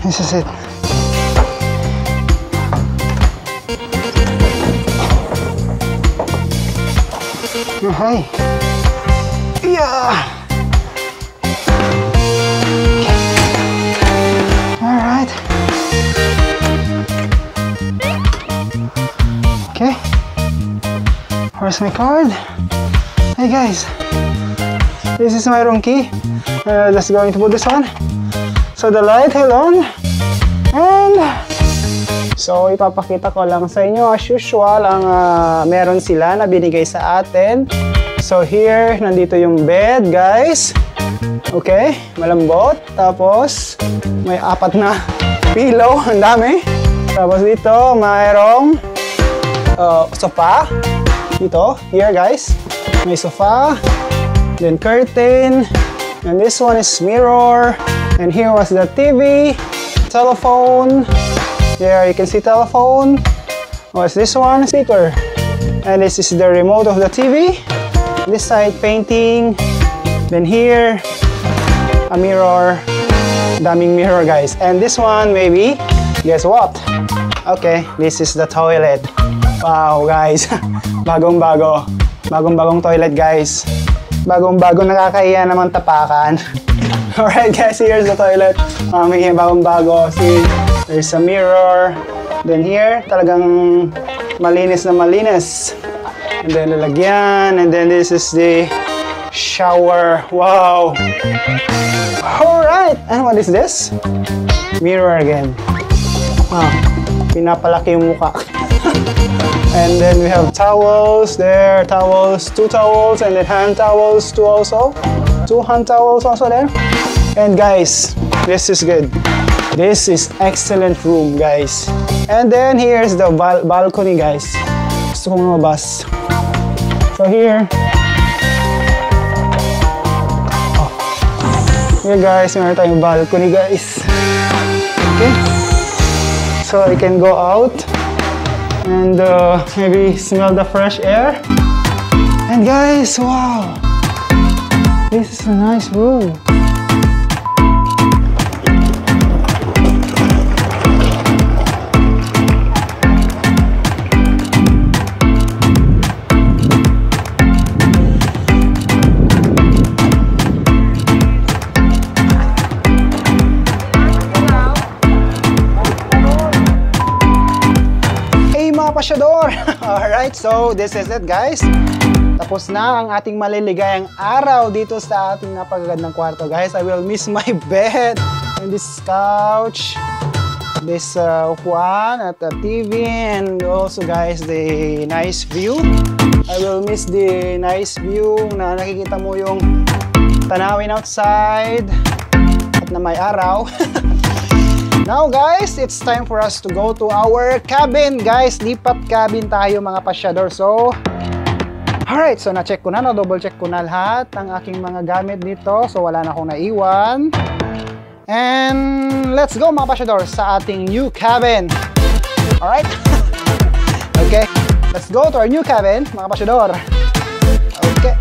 This is it. Okay. Yeah. All right. Okay. Where's my card? Hey guys, this is my room key. Just going to put this on. So the light held on. And so ipapakita ko lang sa inyo as usual ang meron sila na binigay sa atin. So here, nandito yung bed guys. Okay, malambot. Tapos may 4 na pillow, ang dami. Tapos dito mayroong sofa. Dito, here guys, may sofa. Then curtain. And this one is mirror. And here was the TV, telephone. There you can see telephone. What's this one? Speaker. And this is the remote of the TV. This side painting. Then here a mirror. Daming mirror guys. And this one maybe, guess what? Okay, this is the toilet. Wow guys. Bagong-bago. Bagong-bagong toilet guys. Bagong-bago, nakakahiya naman tapakan. Alright guys, here's the toilet. May bagong-bago. See, there's a mirror. Then here, talagang malinis na malinis. And then lalagyan. And then this is the shower. Wow! Alright! And what is this? Mirror again. Wow. Pinapalaki yung mukha. And then we have towels there. Towels, 2 towels. And then hand towels, 2 also. 2 hand towels also there. And guys, this is good. This is excellent room guys. And then here's the balcony guys. Gusto kong lumabas. So here. Here guys, meron tayong balcony guys. Okay. So I can go out and maybe smell the fresh air. And guys, wow. This is a nice room. Pasyador! Alright, so this is it guys. Tapos na ang ating maliligayang araw dito sa ating napakagandang kwarto guys. I will miss my bed and this couch, this upuan at the TV, and also guys the nice view. I will miss the nice view na nakikita mo yung tanawin outside at na may araw. Now guys, it's time for us to go to our cabin guys. Lipat cabin tayo mga pasyador. So, alright, so na-check ko na, double check ko na lahat ng aking mga gamit dito. So wala na akong naiwan. And let's go mga pasyador sa ating new cabin. Alright? Okay, let's go to our new cabin mga pasyador. Okay.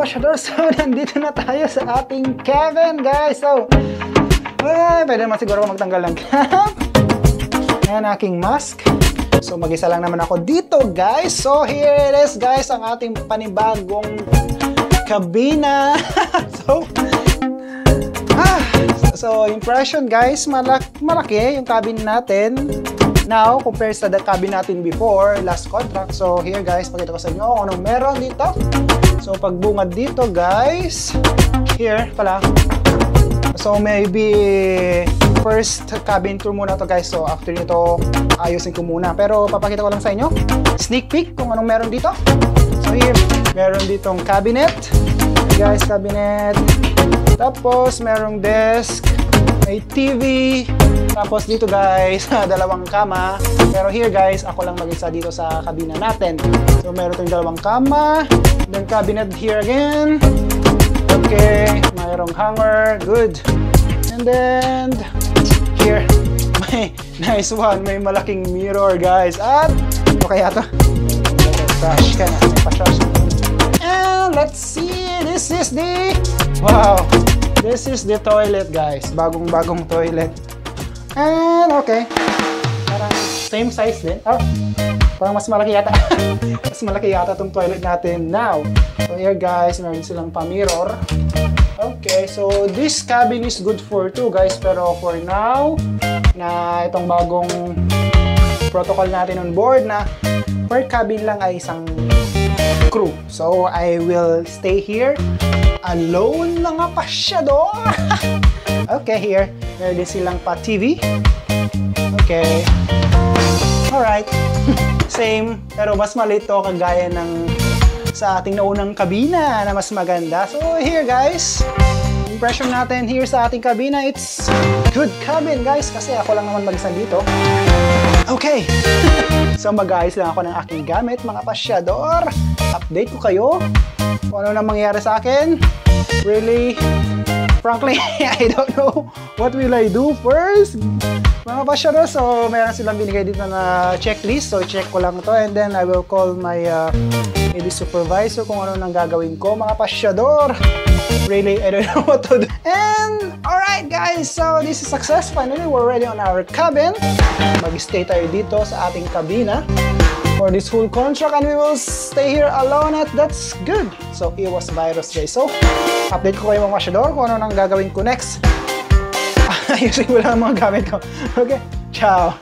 pasyador. So, nandito na tayo sa ating cabin, guys. So, pwede naman siguro magtanggal ng cap. Ayan, aking mask. So, mag-isa lang naman ako dito, guys. So, here it is, guys, ang ating panibagong kabina. So, impression, guys, malaki yung cabin natin now compared sa the cabin natin before, last contract. So, here, guys, pakita ko sa inyo kung anong meron dito. So, pagbungad dito, guys, here pala. So, maybe first cabin tour muna to, guys. So, after nito, ayusin ko muna. Pero, papakita ko lang sa inyo. Sneak peek kung anong meron dito. So, here, meron ditong cabinet. Guys, cabinet. Tapos, merong desk. May TV. Tapos, dito, guys, dalawang kama. Pero here, guys, ako lang mag-isa dito sa kabina natin. So, meron tayong dalawang kama. Then, cabinet here again. Okay, mayroong hanger. Good. And then, here, may nice one. May malaking mirror, guys. At, ano kaya to? Trash ka na. May pa-trash. And, let's see. This is the, wow. This is the toilet, guys. Bagong-bagong toilet. And, okay. Parang same size din. Oh, parang mas malaki yata. Mas malaki yata itong toilet natin now. So, here, guys, meron silang pa-mirror. Okay, so this cabin is good for 2, guys. Pero for now, na itong bagong protocol natin on board na per cabin lang ay isang crew. So, I will stay here alone, mga pasyador. Okay, here. Meron din silang pa-TV. Okay. Alright. Same. Pero mas maliit to kagaya ng sa ating naunang kabina na mas maganda. So, here, guys. Impression natin here sa ating kabina. It's good cabin, guys. Kasi ako lang naman mag-isa dito. Okay. So, mag-ayos lang ako ng aking gamit, mga pasyador. Update ko kayo kung ano nang mangyayari sa akin. Really, frankly, I don't know what will I do first. Mga pasyador, so meron silang binigay dito na checklist. So, check ko lang to and then I will call my maybe supervisor kung ano nang gagawin ko, mga pasyador. Really, I don't know what to do. And, alright guys, so this is success. Finally, we're ready on our cabin. Mag-stay tayo dito sa ating kabina for this whole contract and we will stay here alone at that's good. So, it was virus day. So, update ko kayo mga pasyador kung ano nang gagawin ko next. Ayusin ko lang ang mga gamit ko. Okay, ciao!